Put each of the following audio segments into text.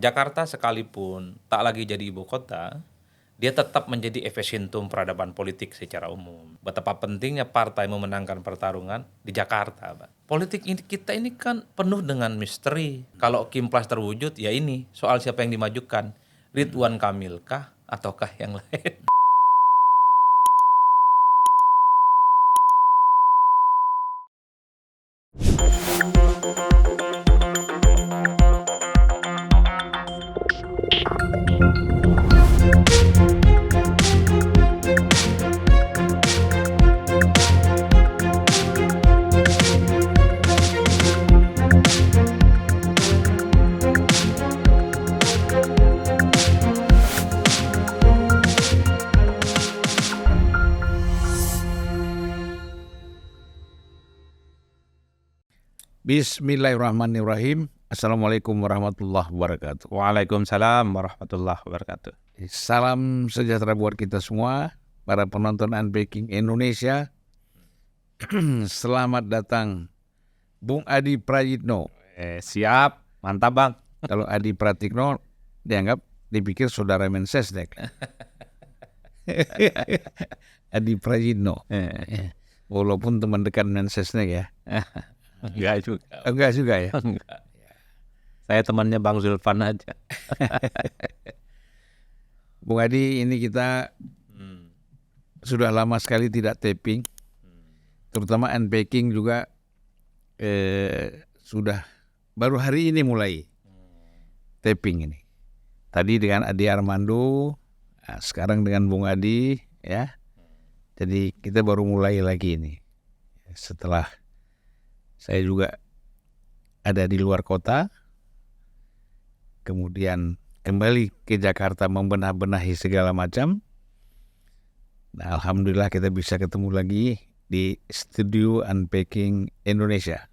Jakarta sekalipun tak lagi jadi ibu kota, dia tetap menjadi epicentrum peradaban politik secara umum. Betapa pentingnya partai memenangkan pertarungan di Jakarta, Pak. Politik kita ini kan penuh dengan misteri. Kalau Kimplas terwujud, ya ini soal siapa yang dimajukan. Ridwan Kamil kah ataukah yang lain? Bismillahirrahmanirrahim. Assalamualaikum warahmatullahi wabarakatuh. Waalaikumsalam warahmatullahi wabarakatuh. Salam sejahtera buat kita semua, para penonton Unpacking Indonesia. Selamat datang Bung Adi Prayitno. Siap, mantap Bang. Kalau Adi Pratikno dipikir saudara Mensesnek. Adi Prayitno. Walaupun teman dekat Mensesnek ya. Enggak juga ya. Enggak. Saya temannya Bang Zulfan aja. Bung Adi, ini kita sudah lama sekali tidak taping, terutama Unpacking juga sudah baru hari ini mulai taping ini. Tadi dengan Adi Armando, sekarang dengan Bung Adi, ya. Jadi kita baru mulai lagi ini. Setelah saya juga ada di luar kota, kemudian kembali ke Jakarta membenah-benahi segala macam. Nah, alhamdulillah kita bisa ketemu lagi di studio Unpacking Indonesia.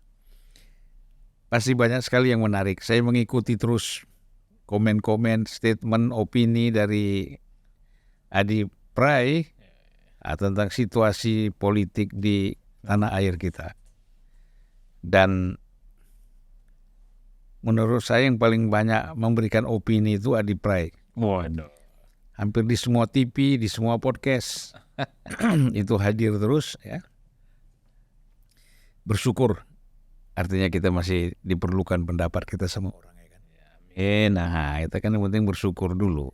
Pasti banyak sekali yang menarik. Saya mengikuti terus komen-komen, statement, opini dari Adi Pray tentang situasi politik di tanah air kita. Dan menurut saya yang paling banyak memberikan opini itu Adi Pray. Waduh. Hampir di semua TV, di semua podcast itu hadir terus, ya. Bersyukur, artinya kita masih diperlukan pendapat kita sama orang, ya kan. Nah, itu kan yang penting bersyukur dulu.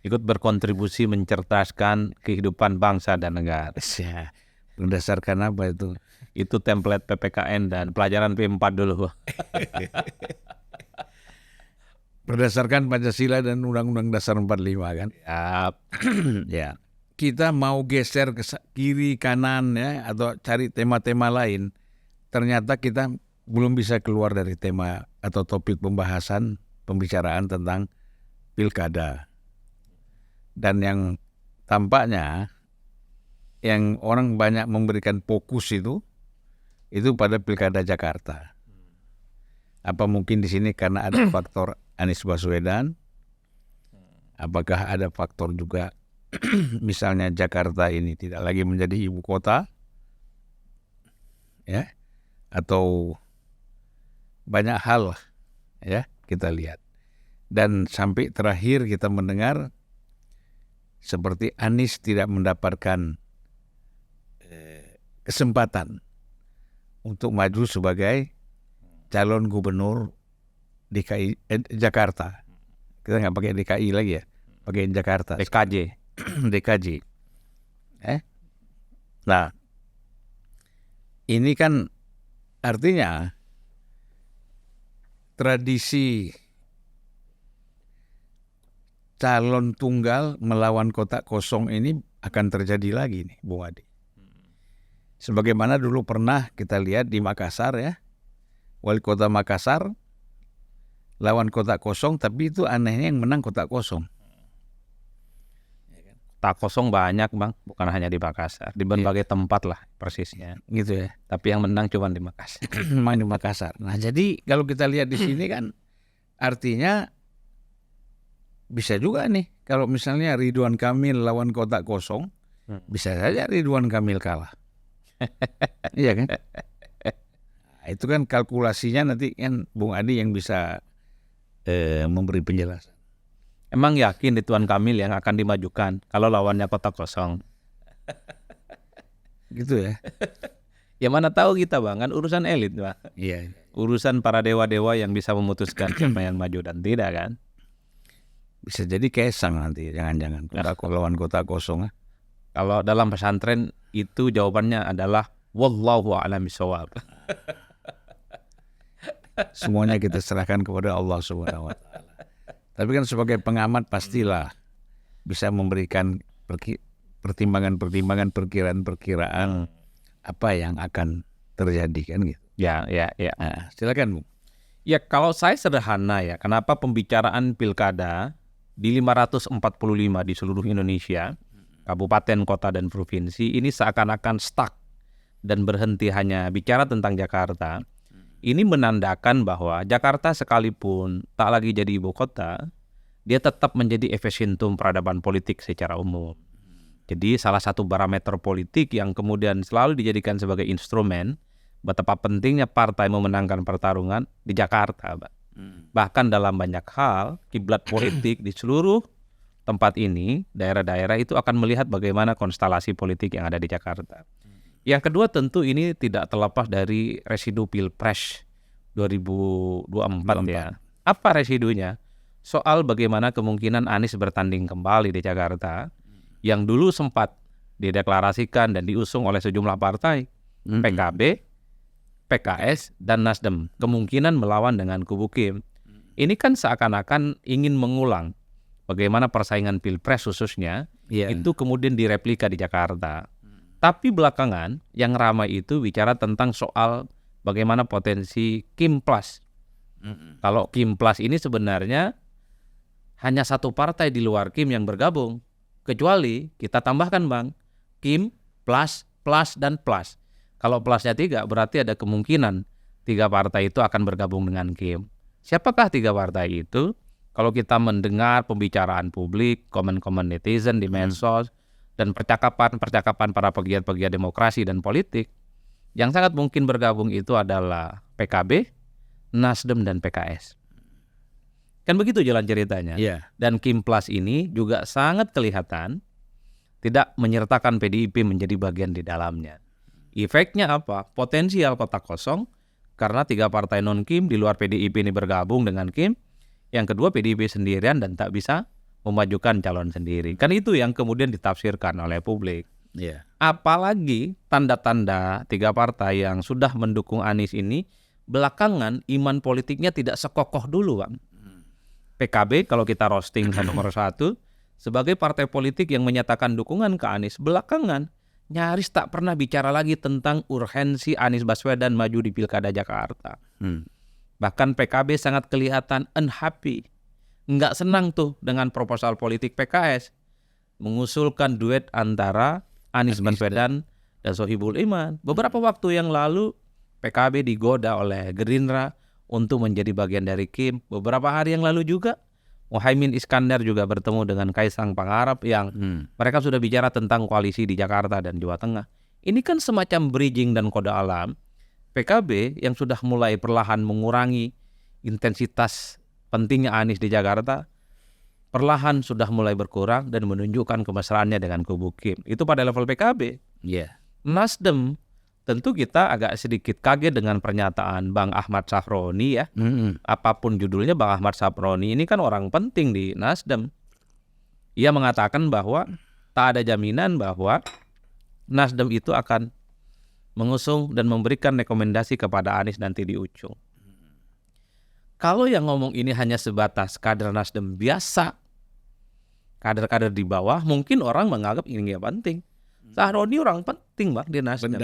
Ikut berkontribusi mencerdaskan kehidupan bangsa dan negara. Ya, berdasarkan apa itu? Itu template PPKN dan pelajaran P4 dulu. Berdasarkan Pancasila dan Undang-Undang Dasar 45 kan? Ya. Kita mau geser ke kiri kanan ya atau cari tema-tema lain. Ternyata kita belum bisa keluar dari tema atau topik pembicaraan tentang pilkada. Dan yang tampaknya yang orang banyak memberikan fokus itu pada pilkada Jakarta. Apa mungkin di sini karena ada faktor Anies Baswedan? Apakah ada faktor juga misalnya Jakarta ini tidak lagi menjadi ibu kota? Ya. Atau banyak hal ya kita lihat. Dan sampai terakhir kita mendengar seperti Anies tidak mendapatkan kesempatan untuk maju sebagai calon gubernur DKI Jakarta. Kita nggak pakai DKI lagi ya, pakai Jakarta. DKJ. Nah, ini kan artinya tradisi calon tunggal melawan kotak kosong ini akan terjadi lagi nih, Bung Adi. Sebagaimana dulu pernah kita lihat di Makassar ya, wali kota Makassar lawan kotak kosong, tapi itu anehnya yang menang kotak kosong. Kotak kosong banyak Bang, bukan hanya di Makassar, di berbagai tempat lah persisnya. Gitu ya. Tapi yang menang cuma di Makassar. Main di Makassar. Nah jadi kalau kita lihat di sini kan artinya bisa juga nih kalau misalnya Ridwan Kamil lawan kotak kosong, bisa saja Ridwan Kamil kalah. Iya kan? Nah, itu kan kalkulasinya nanti kan Bung Adi yang bisa memberi penjelasan. Emang yakin Ridwan Kamil yang akan dimajukan kalau lawannya kota kosong? Gitu ya. Ya mana tahu kita Bang, kan urusan elit Bang. Iya. Urusan para dewa-dewa yang bisa memutuskan siapa yang maju dan tidak kan. Bisa jadi Kaisang nanti, jangan-jangan lawan kota kosong. Kalau dalam pesantren itu jawabannya adalah wallahu a'lam bishawab. Semuanya kita serahkan kepada Allah Subhanahu wa taala. Tapi kan sebagai pengamat pastilah bisa memberikan pertimbangan-pertimbangan, perkiraan-perkiraan apa yang akan terjadi kan gitu. Ya. Nah, silakan Bu. Ya kalau saya sederhana ya, kenapa pembicaraan pilkada di 545 di seluruh Indonesia, kabupaten, kota, dan provinsi ini seakan-akan stuck dan berhenti hanya bicara tentang Jakarta. Ini menandakan bahwa Jakarta sekalipun tak lagi jadi ibu kota, dia tetap menjadi epicentrum peradaban politik secara umum. Jadi salah satu parameter politik yang kemudian selalu dijadikan sebagai instrumen betapa pentingnya partai memenangkan pertarungan di Jakarta. Bahkan dalam banyak hal, kiblat politik di seluruh tempat ini, daerah-daerah itu akan melihat bagaimana konstelasi politik yang ada di Jakarta. Yang kedua tentu ini tidak terlepas dari residu Pilpres 2024 ya. Apa residunya? Soal bagaimana kemungkinan Anies bertanding kembali di Jakarta yang dulu sempat dideklarasikan dan diusung oleh sejumlah partai, PKB, PKS, dan Nasdem, kemungkinan melawan dengan kubu Kim. Ini kan seakan-akan ingin mengulang bagaimana persaingan Pilpres khususnya itu kemudian direplika di Jakarta. Tapi belakangan yang ramai itu bicara tentang soal bagaimana potensi Kim Plus. Kalau Kim Plus ini sebenarnya hanya satu partai di luar Kim yang bergabung. Kecuali kita tambahkan Bang, Kim, Plus, Plus, dan Plus. Kalau plusnya 3 berarti ada kemungkinan 3 partai itu akan bergabung dengan Kim. Siapakah 3 partai itu? Kalau kita mendengar pembicaraan publik, komen-komen netizen di medsos, dan percakapan para pegiat-pegiat demokrasi dan politik, yang sangat mungkin bergabung itu adalah PKB, Nasdem, dan PKS. Kan begitu jalan ceritanya. Dan Kim Plus ini juga sangat kelihatan tidak menyertakan PDIP menjadi bagian di dalamnya. Efeknya apa? Potensial kota kosong karena 3 partai non-Kim di luar PDIP ini bergabung dengan Kim. Yang kedua PDIP sendirian dan tak bisa memajukan calon sendiri. Kan itu yang kemudian ditafsirkan oleh publik. Apalagi tanda-tanda 3 partai yang sudah mendukung Anies ini belakangan iman politiknya tidak sekokoh dulu Bang. PKB kalau kita roasting nomor 1 sebagai partai politik yang menyatakan dukungan ke Anies belakangan nyaris tak pernah bicara lagi tentang urgensi Anies Baswedan maju di Pilkada Jakarta. Bahkan PKB sangat kelihatan unhappy. Nggak senang tuh dengan proposal politik PKS mengusulkan duet antara Anies Baswedan dan Sohibul Iman. Beberapa waktu yang lalu PKB digoda oleh Gerindra untuk menjadi bagian dari Kim. Beberapa hari yang lalu juga Muhaimin Iskandar juga bertemu dengan Kaisang Pangarep yang mereka sudah bicara tentang koalisi di Jakarta dan Jawa Tengah. Ini kan semacam bridging dan kode alam. PKB yang sudah mulai perlahan mengurangi intensitas pentingnya Anies di Jakarta, perlahan sudah mulai berkurang dan menunjukkan kemesraannya dengan kubu Kim. Itu pada level PKB. Nasdem, tentu kita agak sedikit kaget dengan pernyataan Bang Ahmad Sahroni ya. Apapun judulnya, Bang Ahmad Sahroni ini kan orang penting di Nasdem. Ia mengatakan bahwa tak ada jaminan bahwa Nasdem itu akan mengusung dan memberikan rekomendasi kepada Anies nanti di ujung. Kalau yang ngomong ini hanya sebatas kader Nasdem biasa, kader-kader di bawah, mungkin orang menganggap ini nggak penting. Sahroni orang penting Bang di Nasdem.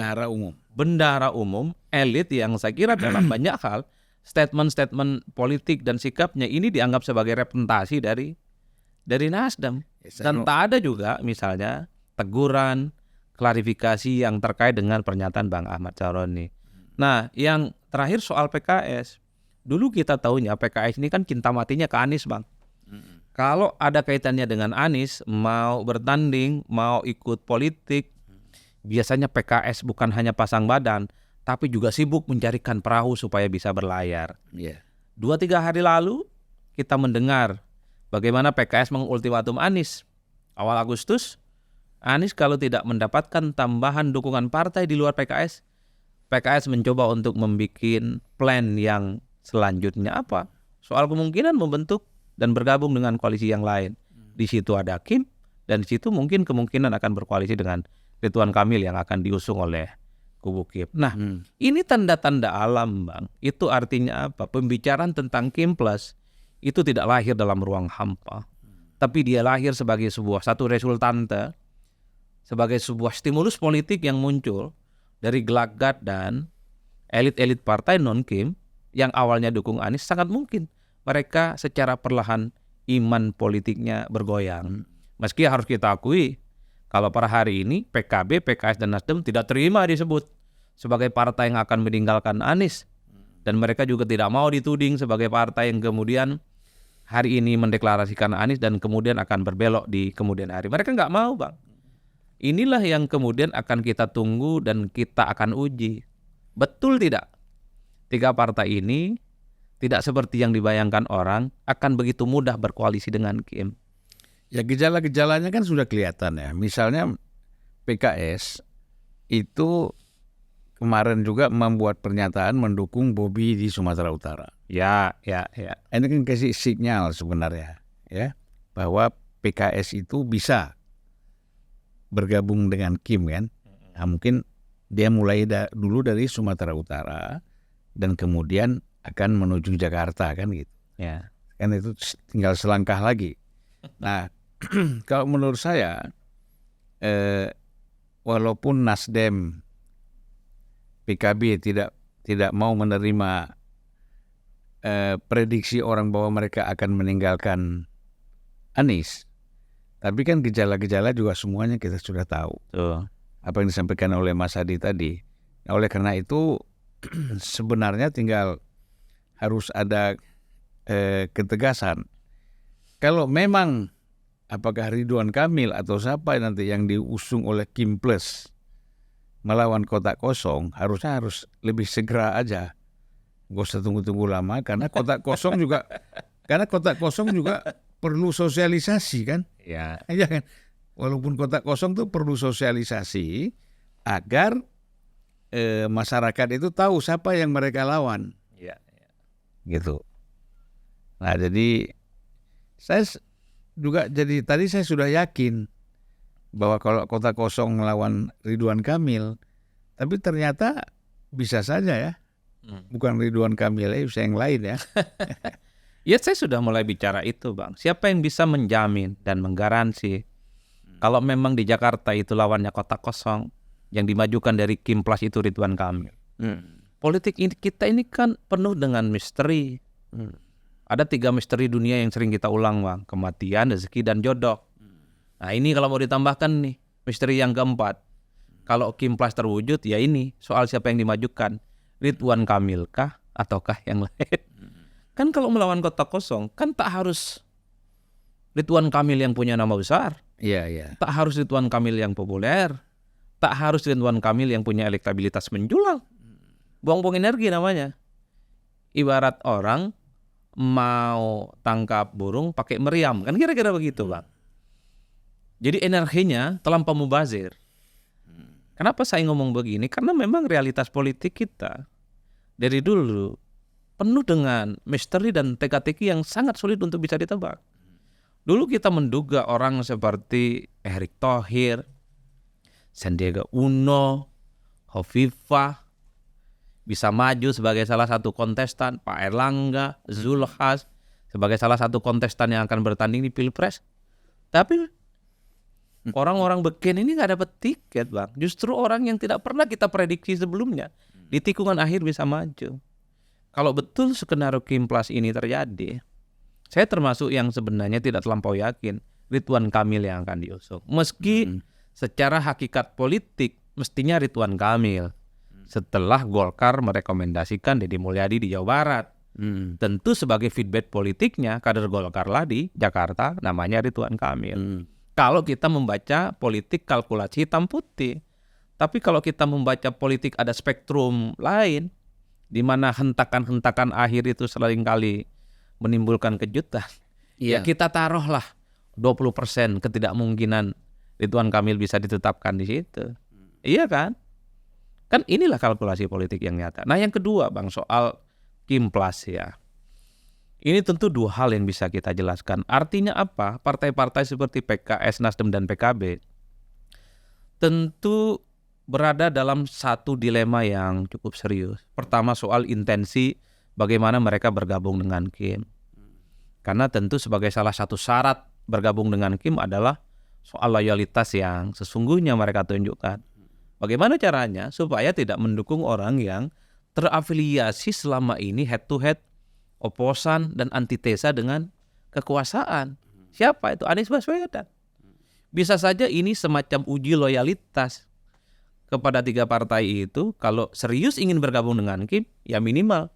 Bendahara umum, elit yang saya kira dalam banyak hal, statement-statement politik dan sikapnya ini dianggap sebagai representasi dari Nasdem. Dan tak ada juga misalnya teguran, klarifikasi yang terkait dengan pernyataan Bang Ahmad Sahroni. Nah, yang terakhir soal PKS. Dulu kita tahunya PKS ini kan cinta matinya ke Anies Bang. Kalau ada kaitannya dengan Anies, mau bertanding, mau ikut politik, biasanya PKS bukan hanya pasang badan, tapi juga sibuk mencarikan perahu supaya bisa berlayar. 2-3 hari lalu, kita mendengar bagaimana PKS mengultimatum Anies. Awal Agustus, Anies kalau tidak mendapatkan tambahan dukungan partai di luar PKS, PKS mencoba untuk membuat plan yang selanjutnya apa? Soal kemungkinan membentuk dan bergabung dengan koalisi yang lain. Di situ ada Kim, dan di situ mungkin kemungkinan akan berkoalisi dengan Ridwan Kamil yang akan diusung oleh kubu Kim. Nah, ini tanda-tanda alam, Bang. Itu artinya apa? Pembicaraan tentang Kim Plus itu tidak lahir dalam ruang hampa, tapi dia lahir sebagai satu resultante, sebagai sebuah stimulus politik yang muncul dari gelagat dan elit-elit partai non-Kim yang awalnya dukung Anies. Sangat mungkin mereka secara perlahan iman politiknya bergoyang. Meski harus kita akui, kalau per hari ini PKB, PKS, dan Nasdem tidak terima disebut sebagai partai yang akan meninggalkan Anies. Dan mereka juga tidak mau dituding sebagai partai yang kemudian hari ini mendeklarasikan Anies dan kemudian akan berbelok di kemudian hari. Mereka nggak mau, Bang. Inilah yang kemudian akan kita tunggu dan kita akan uji. Betul tidak? 3 partai ini tidak seperti yang dibayangkan orang akan begitu mudah berkoalisi dengan Kim. Ya, gejala-gejalanya kan sudah kelihatan ya. Misalnya PKS itu kemarin juga membuat pernyataan mendukung Bobi di Sumatera Utara. Ya. Ini kan kasih sinyal sebenarnya ya bahwa PKS itu bisa bergabung dengan Kim kan. Nah, mungkin dia mulai dulu dari Sumatera Utara dan kemudian akan menuju Jakarta kan gitu. Ya. Kan itu tinggal selangkah lagi. Nah, kalau menurut saya walaupun Nasdem, PKB tidak mau menerima prediksi orang bahwa mereka akan meninggalkan Anies, tapi kan gejala-gejala juga semuanya kita sudah tahu. Apa yang disampaikan oleh Mas Hadi tadi. Nah, oleh karena itu sebenarnya tinggal harus ada ketegasan. Kalau memang apakah Ridwan Kamil atau siapa nanti yang diusung oleh Kim Plus melawan kotak kosong, harus lebih segera aja. Gak usah tunggu-tunggu lama karena kotak kosong juga perlu sosialisasi kan? Ya. Ya kan? Walaupun kotak kosong tuh perlu sosialisasi agar masyarakat itu tahu siapa yang mereka lawan. Ya. Gitu. Nah, jadi saya juga tadi saya sudah yakin bahwa kalau kotak kosong melawan Ridwan Kamil, tapi ternyata bisa saja ya. Bukan Ridwan Kamil, bisa yang lain ya. Ya, saya sudah mulai bicara itu, Bang. Siapa yang bisa menjamin dan menggaransi kalau memang di Jakarta itu lawannya kotak kosong, yang dimajukan dari Kim Plus itu Ridwan Kamil. Politik kita ini kan penuh dengan misteri. Ada 3 misteri dunia yang sering kita ulang, Bang. Kematian, rezeki, dan jodoh. Nah, ini kalau mau ditambahkan nih, misteri yang keempat. Kalau Kim Plus terwujud, ya ini soal siapa yang dimajukan. Ridwan Kamil kah ataukah yang lain? Kan kalau melawan kotak kosong, kan tak harus Ridwan Kamil yang punya nama besar. Iya. Tak harus Ridwan Kamil yang populer. Tak harus Ridwan Kamil yang punya elektabilitas menjulang. Buang-buang energi namanya. Ibarat orang mau tangkap burung pakai meriam, kan kira-kira begitu, Bang. Jadi energinya terlampau mubazir. Kenapa saya ngomong begini? Karena memang realitas politik kita dari dulu penuh dengan misteri dan teka-teki yang sangat sulit untuk bisa ditebak. Dulu kita menduga orang seperti Erick Thohir, Sandiaga Uno, Hovifah bisa maju sebagai salah satu kontestan, Pak Erlangga, Zulkifli sebagai salah satu kontestan yang akan bertanding di Pilpres. Tapi orang-orang beken ini nggak dapat tiket, Bang. Justru orang yang tidak pernah kita prediksi sebelumnya di tikungan akhir bisa maju. Kalau betul skenario Kim Plus ini terjadi, saya termasuk yang sebenarnya tidak terlampau yakin Ridwan Kamil yang akan diusung. Meski secara hakikat politik mestinya Ridwan Kamil. Setelah Golkar merekomendasikan Deddy Mulyadi di Jawa Barat. Tentu sebagai feedback politiknya, kader Golkar lah di Jakarta namanya Ridwan Kamil. Kalau kita membaca politik kalkulasi hitam putih. Tapi kalau kita membaca politik ada spektrum lain, di mana hentakan-hentakan akhir itu seringkali menimbulkan kejutan. Ya kita taruhlah 20% ketidakmungkinan Ridwan Kamil bisa ditetapkan di situ. Iya kan? Kan inilah kalkulasi politik yang nyata. Nah yang kedua Bang, soal Kim Plus ya. Ini tentu dua hal yang bisa kita jelaskan. Artinya apa? Partai-partai seperti PKS, Nasdem, dan PKB tentu berada dalam satu dilema yang cukup serius. Pertama soal intensi bagaimana mereka bergabung dengan Kim. Karena tentu sebagai salah satu syarat bergabung dengan Kim adalah soal loyalitas yang sesungguhnya mereka tunjukkan. Bagaimana caranya supaya tidak mendukung orang yang terafiliasi selama ini head to head, oposan dan antitesa dengan kekuasaan. Siapa itu? Anies Baswedan. Bisa saja ini semacam uji loyalitas kepada tiga partai itu. Kalau serius ingin bergabung dengan Kim, ya minimal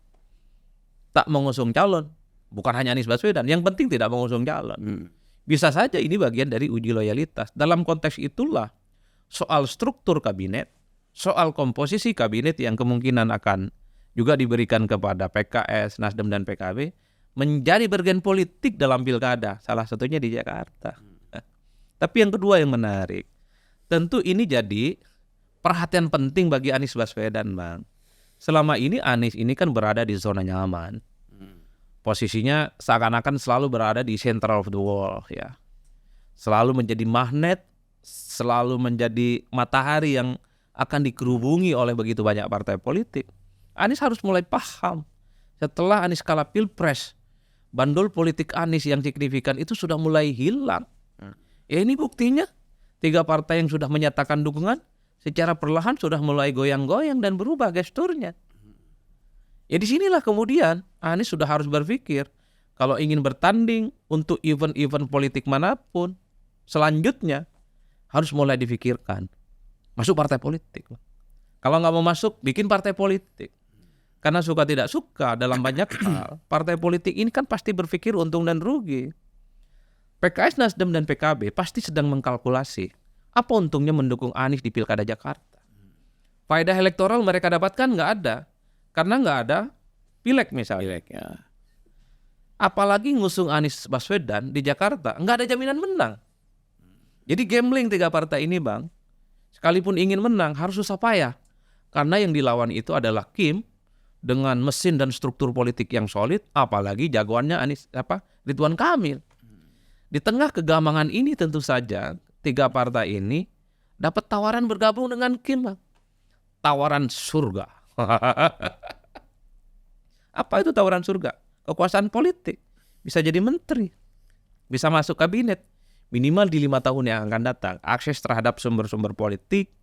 tak mengusung calon. Bukan hanya Anies Baswedan, yang penting tidak mengusung calon. Bisa saja ini bagian dari uji loyalitas. Dalam konteks itulah soal struktur kabinet, soal komposisi kabinet yang kemungkinan akan juga diberikan kepada PKS, Nasdem, dan PKB menjadi bagian politik dalam pilkada, salah satunya di Jakarta. Tapi yang kedua yang menarik, tentu ini jadi perhatian penting bagi Anies Baswedan, Bang. Selama ini Anies ini kan berada di zona nyaman. Posisinya seakan-akan selalu berada di center of the world ya. Selalu menjadi magnet, selalu menjadi matahari yang akan dikerubungi oleh begitu banyak partai politik. Anies harus mulai paham. Setelah Anies kalah Pilpres, bandul politik Anies yang signifikan itu sudah mulai hilang. Ya ini buktinya, tiga partai yang sudah menyatakan dukungan secara perlahan sudah mulai goyang-goyang dan berubah gesturnya. Ya disinilah kemudian Anies sudah harus berpikir, kalau ingin bertanding untuk event-event politik manapun, selanjutnya harus mulai difikirkan. Masuk partai politik. Kalau nggak mau masuk, bikin partai politik. Karena suka tidak suka dalam banyak hal, partai politik ini kan pasti berpikir untung dan rugi. PKS, Nasdem, dan PKB pasti sedang mengkalkulasi apa untungnya mendukung Anies di Pilkada Jakarta. Faedah elektoral mereka dapatkan nggak ada. Karena nggak ada pileg misalnya. Apalagi ngusung Anies Baswedan di Jakarta, nggak ada jaminan menang. Jadi gambling tiga partai ini, Bang. Sekalipun ingin menang harus susah payah. Karena yang dilawan itu adalah Kim dengan mesin dan struktur politik yang solid, apalagi jagoannya Ridwan Kamil. Di tengah kegamangan ini tentu saja tiga partai ini dapat tawaran bergabung dengan Kim, Bang. Tawaran surga. Apa itu tawaran surga? Kekuasaan politik. Bisa jadi menteri. Bisa masuk kabinet. Minimal di 5 tahun yang akan datang, akses terhadap sumber-sumber politik,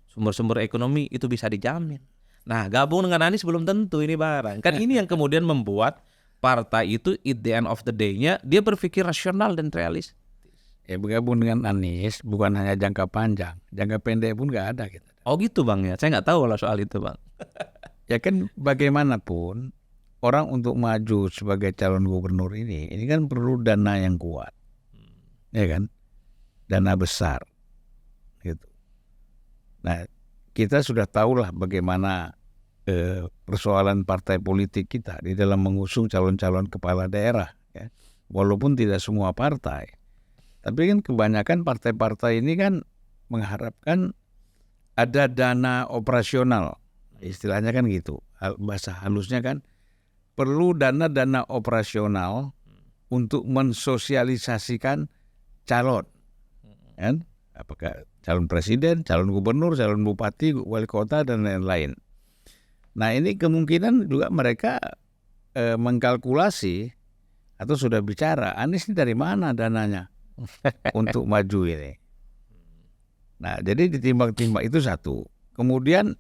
sumber-sumber ekonomi itu bisa dijamin. Nah, gabung dengan Anies belum tentu ini barang. Kan ini yang kemudian membuat partai itu at the end of the day-nya dia berpikir rasional dan realis. Ya bergabung dengan Anies bukan hanya jangka panjang, jangka pendek pun nggak ada kita. Oh gitu Bang ya, saya nggak tahu lah soal itu Bang. Ya kan bagaimanapun orang untuk maju sebagai calon gubernur ini kan perlu dana yang kuat. Ya kan, dana besar gitu. Nah, kita sudah tahulah bagaimana persoalan partai politik kita di dalam mengusung calon-calon kepala daerah, ya. Walaupun tidak semua partai, tapi kan kebanyakan partai-partai ini kan mengharapkan ada dana operasional, istilahnya kan gitu, bahasa halusnya kan perlu dana operasional untuk mensosialisasikan calon, kan? Apakah calon presiden, calon gubernur, calon bupati, wali kota dan lain-lain. Nah ini kemungkinan juga mereka mengkalkulasi atau sudah bicara Anies ini dari mana dananya untuk maju ini. Nah jadi ditimbang-timbang itu satu. Kemudian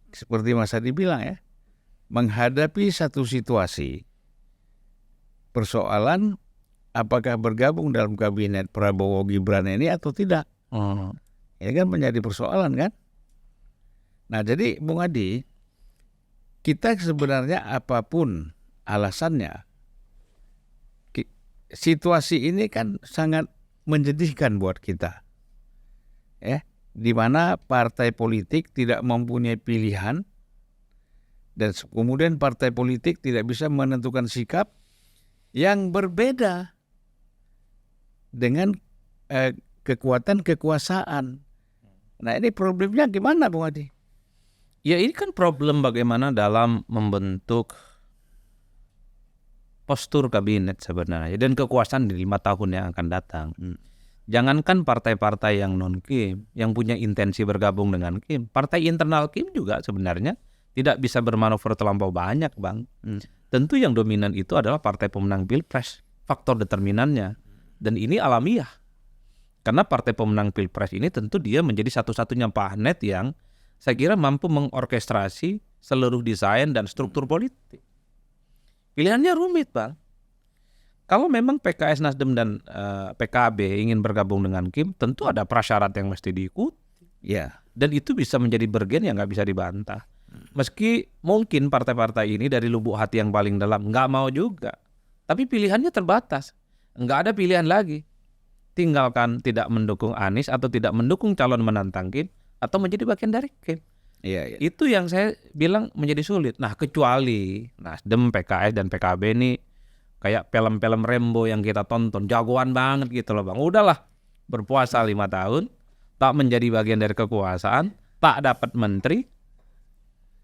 seperti Mas Hadi bilang ya, menghadapi satu situasi persoalan apakah bergabung dalam kabinet Prabowo Gibran ini atau tidak. Ini kan menjadi persoalan kan. Nah jadi Bung Adi, kita sebenarnya apapun alasannya, situasi ini kan sangat menjadikan buat kita, ya, di mana partai politik tidak mempunyai pilihan dan kemudian partai politik tidak bisa menentukan sikap yang berbeda dengan kekuatan kekuasaan. Nah ini problemnya gimana Bung Adi? Ya ini kan problem bagaimana dalam membentuk postur kabinet sebenarnya dan kekuasaan di 5 tahun yang akan datang. Jangankan partai-partai yang non-Kim, yang punya intensi bergabung dengan Kim, partai internal Kim juga sebenarnya tidak bisa bermanuver terlampau banyak, Bang. Tentu yang dominan itu adalah partai pemenang Pilpres, faktor determinannya. Dan ini alamiah. Karena partai pemenang Pilpres ini tentu dia menjadi satu-satunya magnet yang saya kira mampu mengorkestrasi seluruh desain dan struktur politik. Pilihannya rumit, Bang. Kalau memang PKS, Nasdem, dan PKB ingin bergabung dengan Kim, tentu ada prasyarat yang mesti diikuti. Ya. Dan itu bisa menjadi bergen yang nggak bisa dibantah. Meski mungkin partai-partai ini dari lubuk hati yang paling dalam nggak mau juga. Tapi pilihannya terbatas. Nggak ada pilihan lagi. Tinggalkan tidak mendukung Anies atau tidak mendukung calon menantang Kim, atau menjadi bagian dari Kim. Iya. Itu yang saya bilang menjadi sulit. Nah, kecuali Nasdem, PKS, dan PKB ini kayak film-film Rambo yang kita tonton, jagoan banget gitu loh Bang. Udahlah, berpuasa 5 tahun, tak menjadi bagian dari kekuasaan, tak dapat menteri,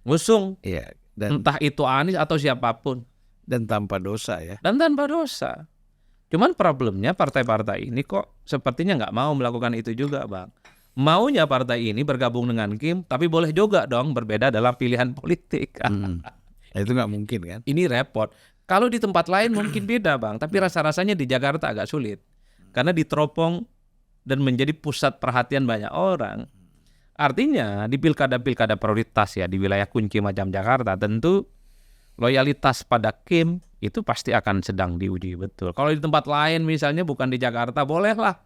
ngusung. Iya. Dan Entah itu Anies atau siapapun. tanpa dosa ya. Dan tanpa dosa. Cuman problemnya partai-partai ini kok sepertinya nggak mau melakukan itu juga Bang. Maunya partai ini bergabung dengan Kim, tapi boleh juga dong berbeda dalam pilihan politik. Itu nggak mungkin kan? Ini repot. Kalau di tempat lain mungkin beda Bang, tapi rasa-rasanya di Jakarta agak sulit. Karena diteropong dan menjadi pusat perhatian banyak orang. Artinya di pilkada-pilkada prioritas ya, di wilayah kunci macam Jakarta, tentu loyalitas pada Kim itu pasti akan sedang diuji betul. Kalau di tempat lain misalnya bukan di Jakarta, bolehlah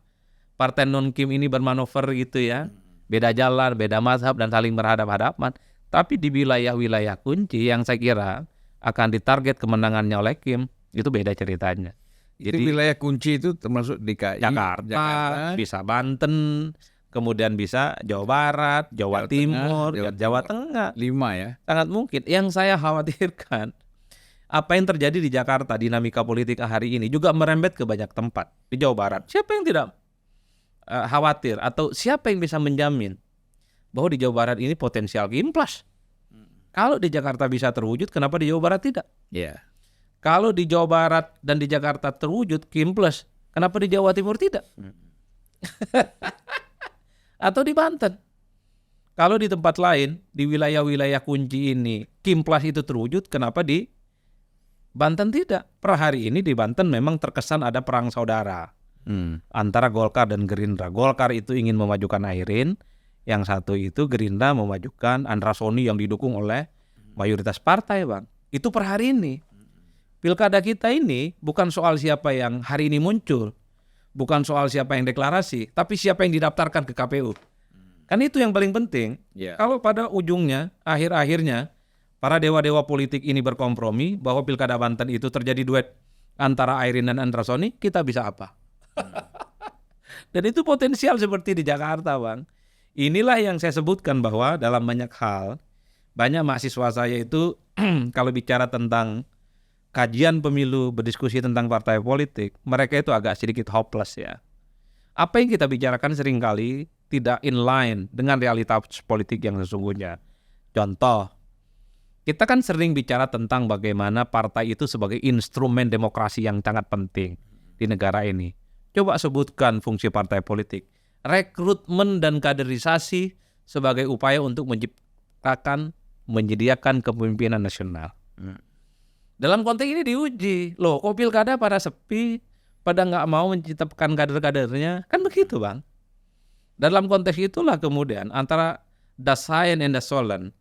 partai non-Kim ini bermanuver gitu ya. Beda jalan, beda mazhab dan saling berhadap-hadapan. Tapi di wilayah-wilayah kunci yang saya kira akan ditarget kemenangannya oleh Kim, itu beda ceritanya. Jadi wilayah kunci itu termasuk DKI, Jakarta, bisa Banten, kemudian bisa Jawa Barat, Jawa Timur, Jawa Tengah. 5 ya. Sangat mungkin. Yang saya khawatirkan, apa yang terjadi di Jakarta, dinamika politik hari ini juga merembet ke banyak tempat. Di Jawa Barat, siapa yang tidak khawatir atau siapa yang bisa menjamin bahwa di Jawa Barat ini potensial Kim plus? Kalau di Jakarta bisa terwujud, kenapa di Jawa Barat tidak? Iya. Kalau di Jawa Barat dan di Jakarta terwujud Kim plus, kenapa di Jawa Timur tidak? Atau di Banten? Kalau di tempat lain, di wilayah-wilayah kunci ini, Kim plus itu terwujud, kenapa di Banten tidak? Per hari ini di Banten memang terkesan ada perang saudara antara Golkar dan Gerindra. Golkar itu ingin memajukan Airin, yang satu itu Gerindra memajukan Andra Soni yang didukung oleh mayoritas partai Bang. Itu per hari ini. Pilkada kita ini bukan soal siapa yang hari ini muncul, bukan soal siapa yang deklarasi, tapi siapa yang didaftarkan ke KPU. Kan itu yang paling penting. Yeah. Kalau pada ujungnya, akhir-akhirnya, para dewa-dewa politik ini berkompromi bahwa Pilkada Banten itu terjadi duet antara Airin dan Andra Soni, kita bisa apa? Dan itu potensial seperti di Jakarta Bang. Inilah yang saya sebutkan bahwa dalam banyak hal, banyak mahasiswa saya itu kalau bicara tentang kajian pemilu, berdiskusi tentang partai politik, mereka itu agak sedikit hopeless ya. Apa yang kita bicarakan seringkali tidak inline dengan realitas politik yang sesungguhnya. Contoh, kita kan sering bicara tentang bagaimana partai itu sebagai instrumen demokrasi yang sangat penting di negara ini. Coba sebutkan fungsi partai politik. Rekrutmen dan kaderisasi sebagai upaya untuk menyediakan kepemimpinan nasional. Dalam konteks ini diuji. Loh, kok pilkada pada sepi, pada nggak mau menciptakan kader-kadernya? Kan begitu Bang. Dalam konteks itulah kemudian antara Dasein and Dasolen,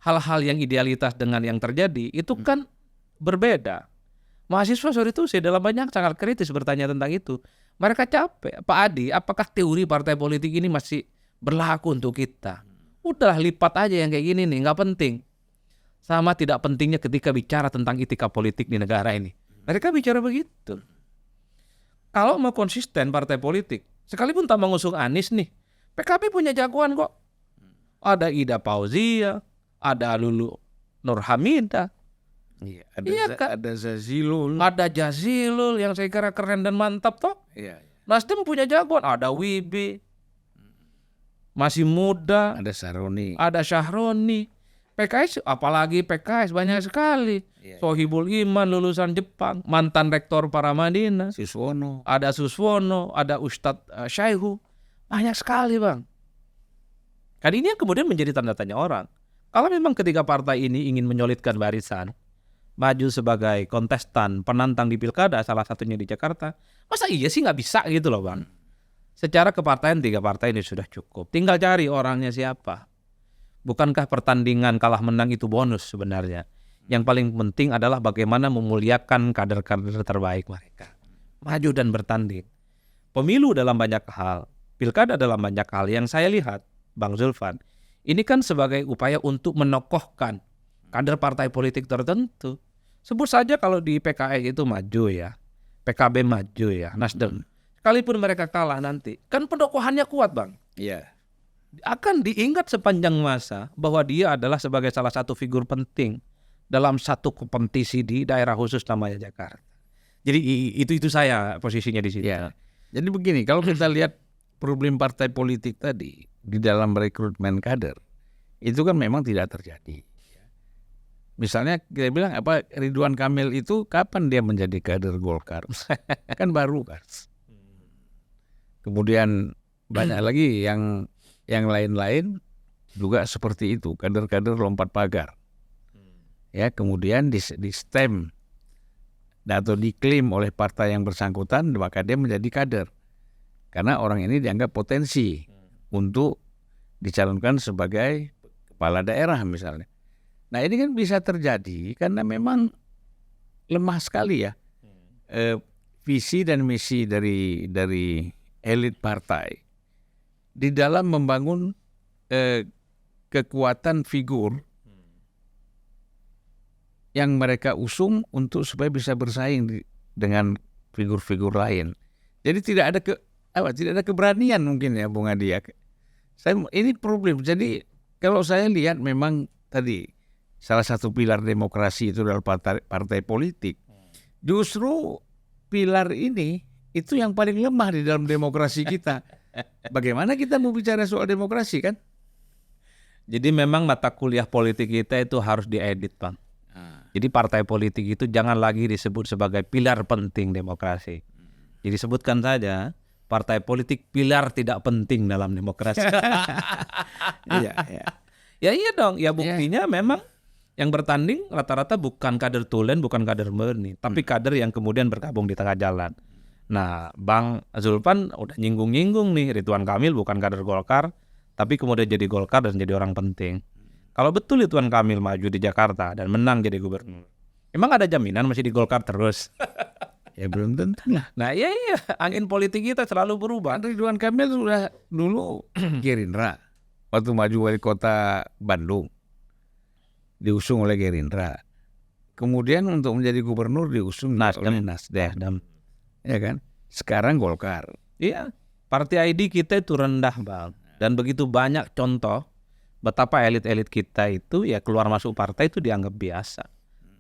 hal-hal yang idealitas dengan yang terjadi itu kan berbeda. Mahasiswa sore itu saya dalam banyak sangat kritis bertanya tentang itu. Mereka capek. Pak Adi, apakah teori partai politik ini masih berlaku untuk kita? Udahlah lipat aja yang kayak gini nih, nggak penting. Sama tidak pentingnya ketika bicara tentang etika politik di negara ini. Mereka bicara begitu. Kalau mau konsisten partai politik, sekalipun tak mengusung Anies nih, PKB punya jagoan kok. Ada Ida Fauzia, ada Lulu Nurhamidah, Iya, Iya kan? ada Zazilul. Ada Jazilul yang saya kira keren dan mantap toh. Iya, Nasdem punya jagoan, ada Wibi, masih muda, ada Saroni. ada Syahroni. PKS, apalagi PKS banyak sekali. Iya. Sohibul Iman lulusan Jepang, mantan rektor Paramadina, Siswono. ada Suswono, ada Ustadz Syaihu, banyak sekali bang. Kan ini yang kemudian menjadi tanda tanya orang. Kalau memang ketika partai ini ingin menyolidkan barisan, maju sebagai kontestan penantang di pilkada, salah satunya di Jakarta, masa iya sih nggak bisa gitu loh bang? Secara kepartaian 3 partai ini sudah cukup. Tinggal cari orangnya siapa. Bukankah pertandingan kalah menang itu bonus sebenarnya? Yang paling penting adalah bagaimana memuliakan kader-kader terbaik mereka. Maju dan bertanding. Pemilu dalam banyak hal, pilkada dalam banyak hal yang saya lihat, Bang Zulfan, ini kan sebagai upaya untuk menokohkan kader partai politik tertentu. Sebut saja kalau di PKS itu maju ya, PKB maju ya, Nasdem. Sekalipun mereka kalah nanti, kan pendokohannya kuat bang. Iya. Akan diingat sepanjang masa bahwa dia adalah sebagai salah satu figur penting dalam satu kompetisi di daerah khusus namanya Jakarta. Jadi itu saya posisinya di situ. Ya. Jadi begini, kalau kita lihat problem partai politik tadi di dalam rekrutmen kader, itu kan memang tidak terjadi. Misalnya kita bilang apa, Ridwan Kamil itu kapan dia menjadi kader Golkar? Kan baru kan. Kemudian banyak lagi yang lain-lain juga seperti itu, kader-kader lompat pagar. Ya, kemudian di stem atau diklaim oleh partai yang bersangkutan, maka dia menjadi kader. Karena orang ini dianggap potensi untuk dicalonkan sebagai kepala daerah misalnya. Nah, ini kan bisa terjadi karena memang lemah sekali ya visi dan misi dari elit partai di dalam membangun kekuatan figur yang mereka usung untuk supaya bisa bersaing dengan figur-figur lain. Jadi tidak ada keberanian mungkin ya Bung Adi ya. Ini problem. Jadi kalau saya lihat memang tadi salah satu pilar demokrasi itu adalah partai politik. Justru pilar ini itu yang paling lemah di dalam demokrasi kita. Bagaimana kita mau bicara soal demokrasi kan? Jadi memang mata kuliah politik kita itu harus diedit bang. Jadi partai politik itu jangan lagi disebut sebagai pilar penting demokrasi. Jadi sebutkan saja partai politik pilar tidak penting dalam demokrasi. Iya. Ya iya dong. Ya buktinya memang yang bertanding rata-rata bukan kader tulen, bukan kader murni, tapi kader yang kemudian bergabung di tengah jalan. Nah, Bang Zulfan udah nyinggung-nyinggung nih, Ridwan Kamil bukan kader Golkar, tapi kemudian jadi Golkar dan jadi orang penting. Kalau betul Ridwan Kamil maju di Jakarta dan menang jadi gubernur, emang ada jaminan masih di Golkar terus? Ya belum tentu lah. Nah iya, angin politik kita selalu berubah. Ridwan Kamil sudah dulu Gerindra, waktu maju wali kota Bandung, diusung oleh Gerindra. Kemudian untuk menjadi gubernur diusung oleh Nasdem. Ya kan? Sekarang Golkar. Iya, partai ID kita itu rendah bang. Dan begitu banyak contoh betapa elit-elit kita itu ya keluar masuk partai itu dianggap biasa.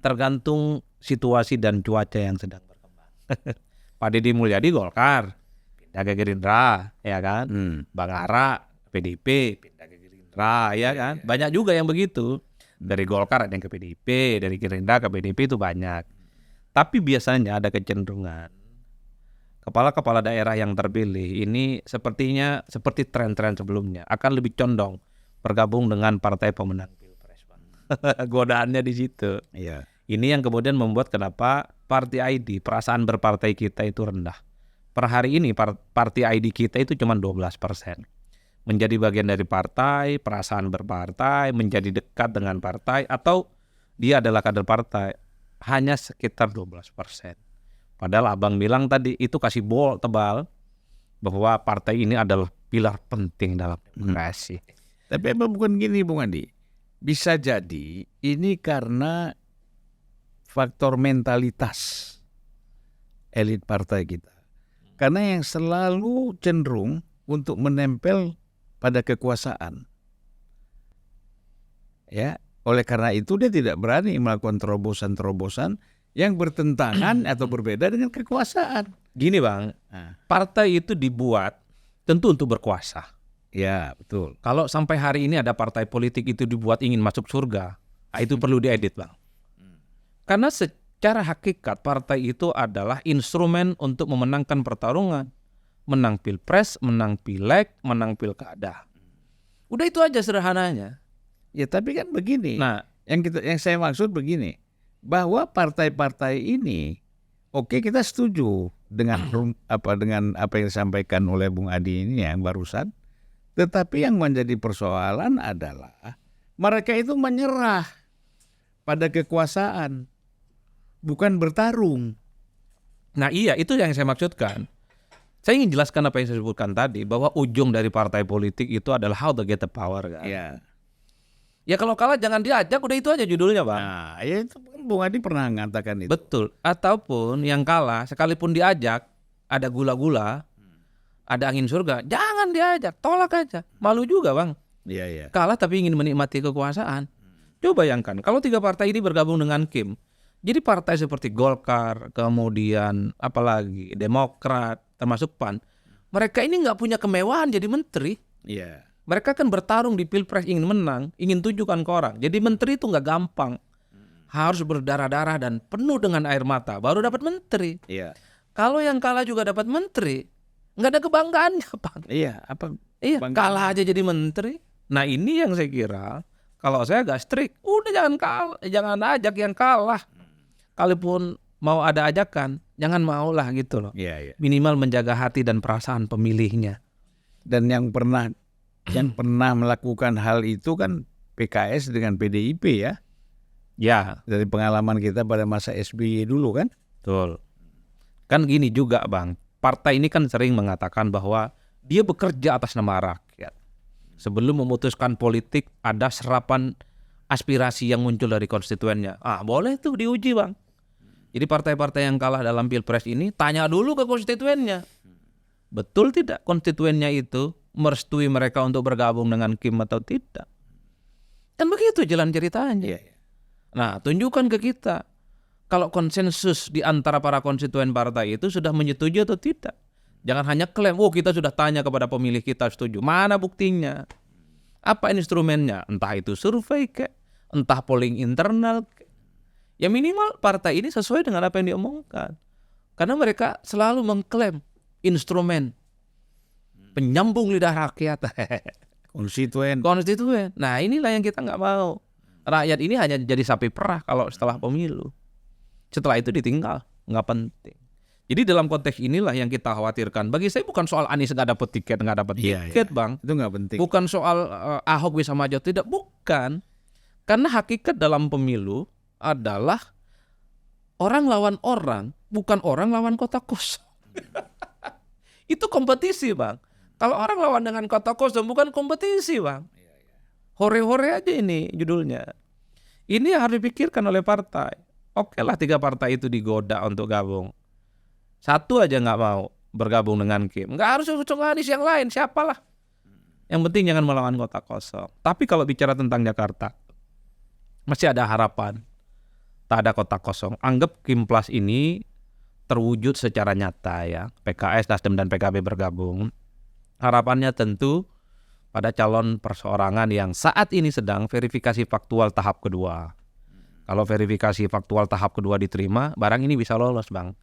Tergantung situasi dan cuaca yang sedang berkembang. Pak Deddy Mulyadi Golkar, pindah ke Gerindra, ya kan? Bang Ara PDIP, pindah ke Gerindra, ya kan? Banyak juga yang begitu. Dari Golkar ada yang ke PDIP, dari Gerindra ke PDIP itu banyak. Tapi biasanya ada kecenderungan kepala-kepala daerah yang terpilih ini sepertinya seperti tren-tren sebelumnya akan lebih condong bergabung dengan partai pemenang Pilpres. Godaannya di situ. Iya. Ini yang kemudian membuat kenapa partai ID, perasaan berpartai kita itu rendah. Per hari ini partai ID kita itu cuma 12%. Menjadi bagian dari partai, perasaan berpartai, menjadi dekat dengan partai, atau dia adalah kader partai, hanya sekitar 12%. Padahal abang bilang tadi itu kasih bol tebal bahwa partai ini adalah pilar penting dalam demokrasi. Tapi apa bukan gini Bung Andi? Bisa jadi ini karena faktor mentalitas elit partai kita. Karena yang selalu cenderung untuk menempel pada kekuasaan. Ya, Oleh karena itu dia tidak berani melakukan terobosan-terobosan yang bertentangan atau berbeda dengan kekuasaan. Gini Bang, Nah, partai itu dibuat tentu untuk berkuasa. ya betul. Kalau sampai hari ini ada partai politik itu dibuat ingin masuk surga, itu perlu diedit Bang. Karena secara hakikat partai itu adalah instrumen untuk memenangkan pertarungan. Menang pilpres, menang pileg, menang pilkada. Udah itu aja sederhananya. Ya tapi kan begini. Nah, Yang saya maksud begini, bahwa partai-partai ini, oke kita setuju dengan dengan apa yang disampaikan oleh Bung Adi ini yang barusan. Tetapi yang menjadi persoalan adalah mereka itu menyerah pada kekuasaan, bukan bertarung. nah iya itu yang saya maksudkan. Saya ingin jelaskan apa yang saya sebutkan tadi, bahwa ujung dari partai politik itu adalah how to get the power kan. Ya. Ya kalau kalah jangan diajak, udah itu aja judulnya Bang. Nah, ya itu Bung Adi pernah mengatakan itu. Betul. Ataupun yang kalah sekalipun diajak, ada gula-gula, ada angin surga, jangan diajak, tolak aja. Malu juga Bang. Iya, iya. Kalah tapi ingin menikmati kekuasaan. Coba bayangkan, kalau 3 partai ini bergabung dengan Kim, jadi partai seperti Golkar, kemudian apalagi Demokrat, termasuk PAN, mereka ini nggak punya kemewahan jadi menteri. Iya. Mereka kan bertarung di pilpres ingin menang, ingin tunjukkan ke orang. Jadi menteri itu nggak gampang, harus berdarah-darah dan penuh dengan air mata baru dapat menteri. Iya. Kalau yang kalah juga dapat menteri, nggak ada kebanggaannya Bang. Iya, apa? Iya, Bangga. kalah aja jadi menteri. Nah ini yang saya kira, kalau saya agak strict, udah jangan kalah, jangan ajak yang kalah. Kalaupun mau ada ajakan, jangan maulah gitu loh. Iya, iya. Minimal menjaga hati dan perasaan pemilihnya. Dan yang pernah melakukan hal itu kan PKS dengan PDIP ya. Ya, Dari pengalaman kita pada masa SBY dulu kan. betul. Kan gini juga Bang, partai ini kan sering mengatakan bahwa dia bekerja atas nama rakyat. Sebelum memutuskan politik, ada serapan aspirasi yang muncul dari konstituennya. Boleh tuh diuji Bang. Jadi partai-partai yang kalah dalam pilpres ini tanya dulu ke konstituennya. Betul tidak konstituennya itu merestui mereka untuk bergabung dengan Kim atau tidak? Kan begitu jalan ceritanya. Iya. Nah, tunjukkan ke kita kalau konsensus di antara para konstituen partai itu sudah menyetujui atau tidak. Jangan hanya klaim, kita sudah tanya kepada pemilih kita setuju. Mana buktinya? Apa instrumennya? Entah itu survei kek, entah polling internal kek. Ya minimal partai ini sesuai dengan apa yang diomongkan. Karena mereka selalu mengklaim instrumen penyambung lidah rakyat. Konstituen. Konstituen. Nah inilah yang kita nggak mau. Rakyat ini hanya jadi sapi perah kalau setelah pemilu. Setelah itu ditinggal, nggak penting. Jadi dalam konteks inilah yang kita khawatirkan. Bagi saya bukan soal Anies nggak dapat tiket, nggak dapat tiket, Bang. Itu nggak penting. Bukan soal Ahok bisa maju tidak, bukan. Karena hakikat dalam pemilu adalah orang lawan orang, bukan orang lawan kota kosong. Itu kompetisi Bang. Kalau orang lawan dengan kota kosong bukan kompetisi Bang. Hore-hore aja ini judulnya. Ini yang harus dipikirkan oleh partai. Oke lah 3 partai itu digoda untuk gabung. Satu aja nggak mau bergabung dengan Kim. Nggak harus usung Anies, yang lain siapalah. Yang penting jangan melawan kota kosong. Tapi kalau bicara tentang Jakarta, masih ada harapan. Tak ada kota kosong. Anggap Kim Plus ini terwujud secara nyata ya. PKS, Nasdem dan PKB bergabung. Harapannya tentu pada calon perseorangan yang saat ini sedang verifikasi faktual tahap kedua. Kalau verifikasi faktual tahap kedua diterima, barang ini bisa lolos Bang.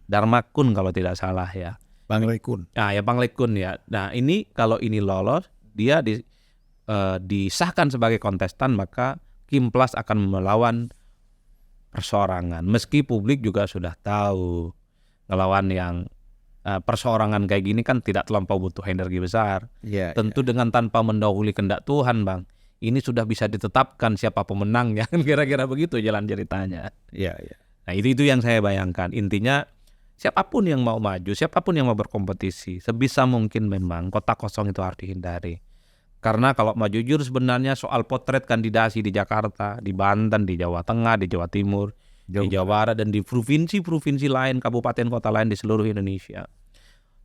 Dharma Kun kalau tidak salah ya. Bang Lekun. Nah ya Bang Lekun ya. Nah ini kalau ini lolos, dia disahkan sebagai kontestan, maka Kim Plus akan melawan perseorangan. Meski publik juga sudah tahu ngelawan yang perseorangan kayak gini kan tidak terlampau butuh energi besar. Iya. Tentu dengan tanpa mendahului kehendak Tuhan Bang. Ini sudah bisa ditetapkan siapa pemenangnya. Kira-kira begitu jalan ceritanya. Iya, iya. Nah itu yang saya bayangkan. Intinya siapapun yang mau maju, siapapun yang mau berkompetisi, sebisa mungkin memang kota kosong itu harus dihindari. Karena kalau mau jujur sebenarnya soal potret kandidasi di Jakarta, di Banten, di Jawa Tengah, di Jawa Timur, di Jawa Barat, dan di provinsi-provinsi lain, kabupaten kota lain di seluruh Indonesia,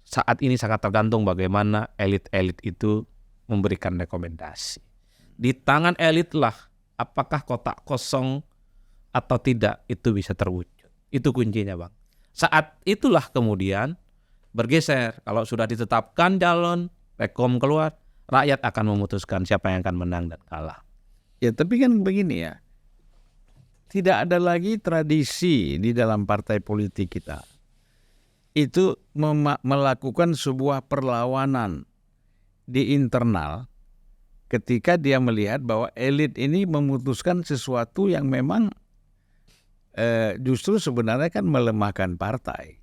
saat ini sangat tergantung bagaimana elit-elit itu memberikan rekomendasi. Di tangan elit lah apakah kotak kosong atau tidak itu bisa terwujud. Itu kuncinya, Bang. Saat itulah kemudian bergeser. Kalau sudah ditetapkan calon, rekom keluar, rakyat akan memutuskan siapa yang akan menang dan kalah. Ya, tapi kan begini ya. Tidak ada lagi tradisi di dalam partai politik kita. Itu melakukan sebuah perlawanan di internal ketika dia melihat bahwa elit ini memutuskan sesuatu yang memang justru sebenarnya kan melemahkan partai.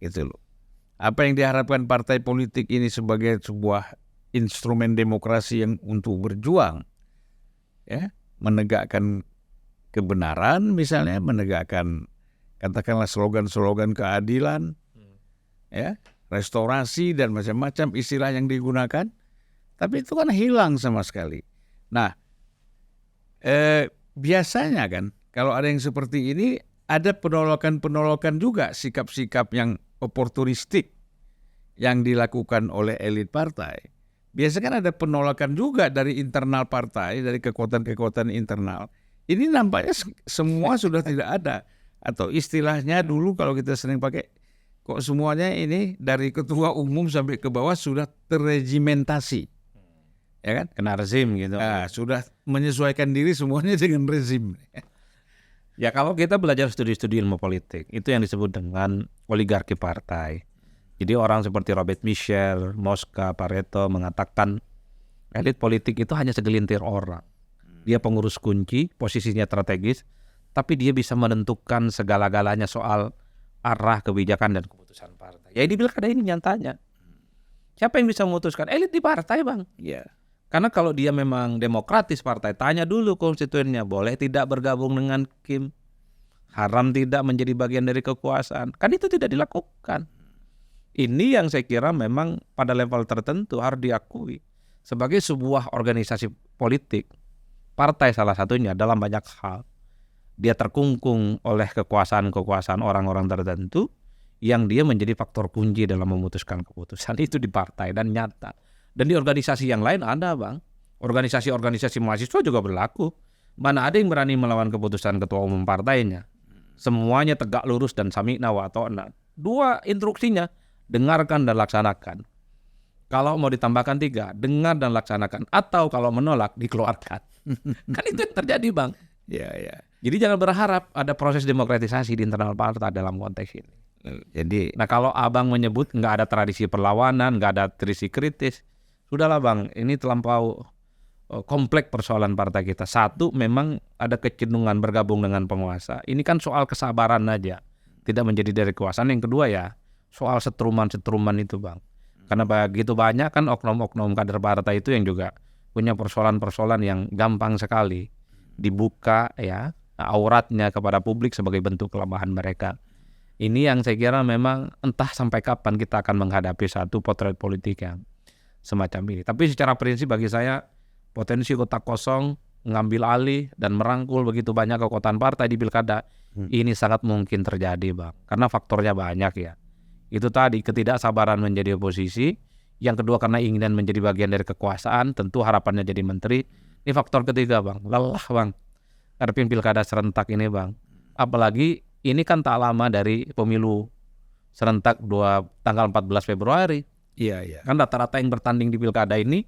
Gitu loh. Apa yang diharapkan partai politik ini sebagai sebuah instrumen demokrasi yang untuk berjuang, ya, menegakkan kebenaran misalnya, menegakkan katakanlah slogan-slogan keadilan, ya, restorasi dan macam-macam istilah yang digunakan, tapi itu kan hilang sama sekali. Nah, biasanya kan kalau ada yang seperti ini ada penolakan juga, sikap-sikap yang oportunistik yang dilakukan oleh elit partai. Biasanya kan ada penolakan juga dari internal partai, dari kekuatan-kekuatan internal. Ini nampaknya semua sudah tidak ada. Atau istilahnya dulu kalau kita sering pakai, kok semuanya ini dari ketua umum sampai ke bawah sudah terregimentasi. Ya kan? Kena rezim gitu. Nah, sudah menyesuaikan diri semuanya dengan rezim. Ya kalau kita belajar studi-studi ilmu politik, itu yang disebut dengan oligarki partai. Jadi orang seperti Robert Michel, Mosca, Pareto mengatakan elit politik itu hanya segelintir orang. Dia pengurus kunci, posisinya strategis, tapi dia bisa menentukan segala-galanya soal arah kebijakan dan keputusan partai. Ya di pilkada ini nyatanya. Siapa yang bisa memutuskan? Elit di partai, Bang. Iya. Karena kalau dia memang demokratis partai, tanya dulu konstituennya, boleh tidak bergabung dengan Kim? Haram tidak menjadi bagian dari kekuasaan? Kan itu tidak dilakukan. Ini yang saya kira memang pada level tertentu harus diakui sebagai sebuah organisasi politik. Partai salah satunya dalam banyak hal. Dia terkungkung oleh kekuasaan-kekuasaan orang-orang tertentu yang dia menjadi faktor kunci dalam memutuskan keputusan. Itu di partai dan nyata. Dan di organisasi yang lain ada, Bang. Organisasi-organisasi mahasiswa juga berlaku. Mana ada yang berani melawan keputusan ketua umum partainya. Semuanya tegak lurus dan sami'na wa ta'na. 2 instruksinya, dengarkan dan laksanakan. Kalau mau ditambahkan 3, dengar dan laksanakan. Atau kalau menolak, dikeluarkan. Kan itu yang terjadi, Bang. Ya, ya. Jadi jangan berharap ada proses demokratisasi di internal partai dalam konteks ini. Jadi, Nah kalau Abang menyebut nggak ada tradisi perlawanan, nggak ada tradisi kritis, sudahlah Bang, ini terlampau kompleks persoalan partai kita. Satu, memang ada kecenderungan bergabung dengan penguasa. Ini kan soal kesabaran aja, tidak menjadi dari kekuasaan. Yang kedua ya, soal setruman-setruman itu, Bang. Karena begitu banyak kan oknum-oknum kader partai itu yang juga punya persoalan-persoalan yang gampang sekali dibuka ya auratnya kepada publik sebagai bentuk kelemahan mereka. Ini yang saya kira memang entah sampai kapan kita akan menghadapi satu potret politik yang semacam ini. Tapi secara prinsip bagi saya potensi kotak kosong mengambil alih dan merangkul begitu banyak kekuatan partai di pilkada ini sangat mungkin terjadi, Bang. Karena faktornya banyak ya. Itu tadi ketidaksabaran menjadi oposisi, yang kedua karena ingin menjadi bagian dari kekuasaan, tentu harapannya jadi menteri. Ini faktor ketiga, Bang, lelah, Bang, ngadepin pilkada serentak ini, Bang. Apalagi ini kan tak lama dari pemilu serentak tanggal 14 Februari. iya, iya. Kan rata-rata yang bertanding di pilkada ini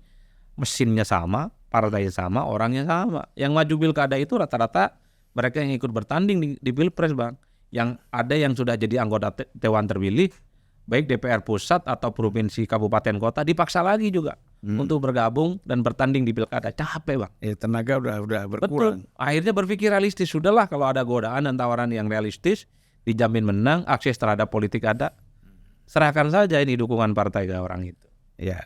mesinnya sama, partainya sama, orangnya sama. Yang maju pilkada itu rata-rata mereka yang ikut bertanding di Pilpres, Bang. Yang ada yang sudah jadi anggota Dewan terpilih, baik DPR pusat atau provinsi, kabupaten, kota, dipaksa lagi juga untuk bergabung dan bertanding di pilkada. Capek, Bang. Ya, tenaga udah Betul. berkurang. Akhirnya berpikir realistis. Sudahlah kalau ada godaan dan tawaran yang realistis, dijamin menang, akses terhadap politik ada, serahkan saja ini dukungan partai ke orang itu. Ya.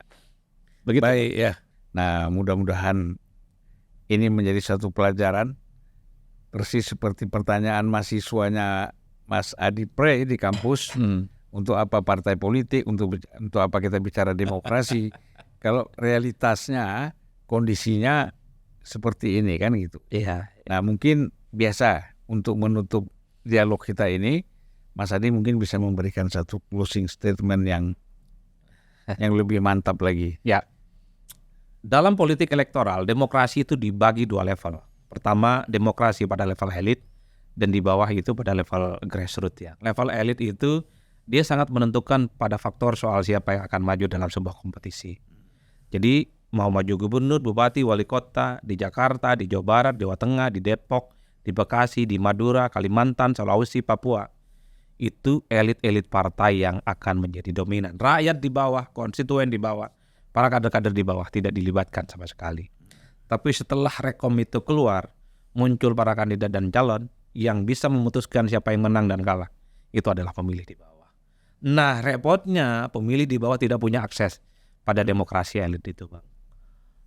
Begitu. Baik ya. Nah, mudah-mudahan ini menjadi satu pelajaran persis seperti pertanyaan mahasiswanya Mas Adi Pre di kampus. Untuk apa partai politik, untuk apa kita bicara demokrasi, kalau realitasnya, kondisinya seperti ini kan gitu. Iya. Nah mungkin biasa untuk menutup dialog kita ini, Mas Adi mungkin bisa memberikan satu closing statement yang lebih mantap lagi. Ya. Dalam politik elektoral, demokrasi itu dibagi 2 level. Pertama, demokrasi pada level elit, dan di bawah itu pada level grassroots ya. Level elit itu dia sangat menentukan pada faktor soal siapa yang akan maju dalam sebuah kompetisi. Jadi mau maju gubernur, bupati, wali kota di Jakarta, di Jawa Barat, Jawa Tengah, di Depok, di Bekasi, di Madura, Kalimantan, Sulawesi, Papua, itu elit-elit partai yang akan menjadi dominan. Rakyat di bawah, konstituen di bawah, para kader-kader di bawah tidak dilibatkan sama sekali. Tapi setelah rekom itu keluar, muncul para kandidat dan calon yang bisa memutuskan siapa yang menang dan kalah. Itu adalah pemilih di bawah. Nah, repotnya pemilih di bawah tidak punya akses pada demokrasi elit itu, Bang.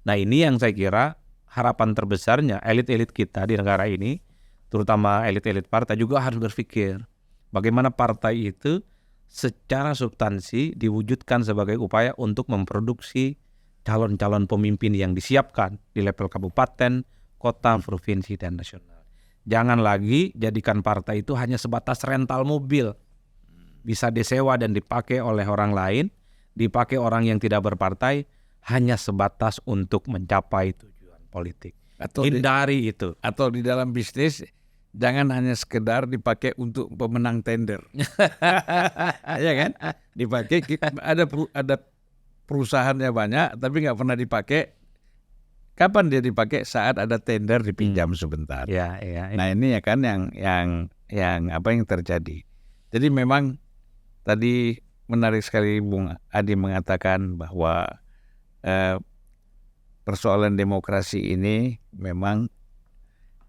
Nah, ini yang saya kira harapan terbesarnya elit-elit kita di negara ini, terutama elit-elit partai juga harus berpikir bagaimana partai itu secara substansi diwujudkan sebagai upaya untuk memproduksi calon-calon pemimpin yang disiapkan di level kabupaten, kota, provinsi, dan nasional. Jangan lagi jadikan partai itu hanya sebatas rental mobil. Bisa disewa dan dipakai oleh orang lain, dipakai orang yang tidak berpartai, hanya sebatas untuk mencapai tujuan politik. Hindari itu. Atau di dalam bisnis, jangan hanya sekedar dipakai untuk pemenang tender. Ya kan? Dipakai, ada perusahaannya banyak, tapi nggak pernah dipakai. Kapan dia dipakai? Saat ada tender dipinjam sebentar. Ya. Nah ini ya kan yang apa yang terjadi. Jadi memang tadi menarik sekali Bung Adi mengatakan bahwa persoalan demokrasi ini memang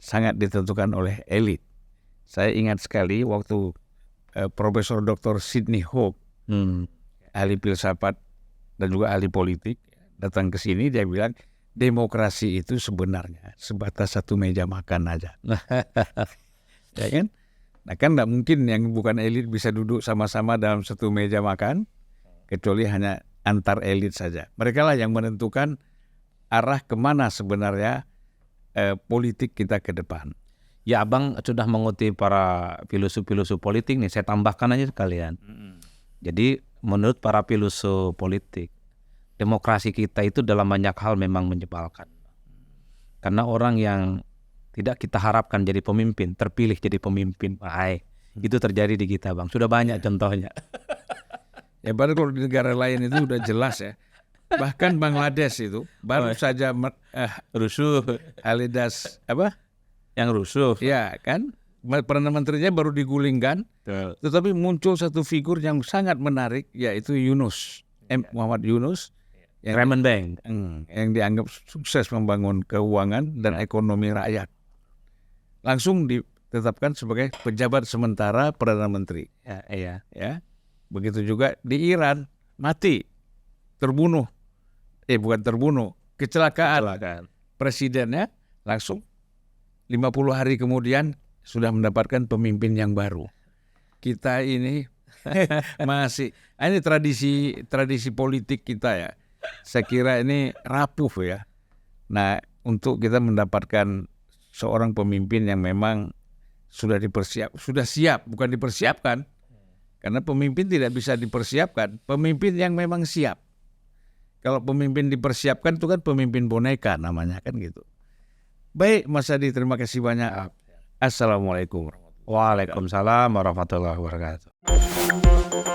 sangat ditentukan oleh elit. Saya ingat sekali waktu Profesor Dr. Sidney Hope, ahli filsafat dan juga ahli politik, datang ke sini, dia bilang demokrasi itu sebenarnya sebatas satu meja makan aja. Ya kan? Nah kan nggak mungkin yang bukan elit bisa duduk sama-sama dalam satu meja makan, kecuali hanya antar elit saja. Mereka lah yang menentukan arah kemana sebenarnya politik kita ke depan. Ya, Abang sudah mengutip para filosof-filosof politik nih, saya tambahkan aja sekalian. Jadi menurut para filosof politik, demokrasi kita itu dalam banyak hal memang menyebalkan. Karena orang yang tidak kita harapkan jadi pemimpin, terpilih jadi pemimpin, itu terjadi di kita, Bang. Sudah banyak contohnya. Ya baru kalau di negara lain itu udah jelas ya. Bahkan Bangladesh itu baru saja Rusuh. Halidas apa? Yang rusuh. Ya kan? Perdana Menterinya baru digulingkan. Tetapi muncul satu figur yang sangat menarik, yaitu Yunus. Muhammad Yunus. Raymond Bank. Yang dianggap sukses membangun keuangan dan ekonomi rakyat. Langsung ditetapkan sebagai pejabat sementara Perdana Menteri. Ya. Begitu juga di Iran, mati, terbunuh. Bukan terbunuh, kecelakaan. Presidennya langsung 50 hari kemudian sudah mendapatkan pemimpin yang baru. Kita ini masih, ini tradisi politik kita ya. Saya kira ini rapuh ya. Nah, untuk kita mendapatkan seorang pemimpin yang memang sudah siap, bukan dipersiapkan. Karena pemimpin tidak bisa dipersiapkan, pemimpin yang memang siap. Kalau pemimpin dipersiapkan itu kan pemimpin boneka namanya kan gitu. Baik Mas Adi, terima kasih banyak. Assalamualaikum. Waalaikumsalam warahmatullahi wabarakatuh.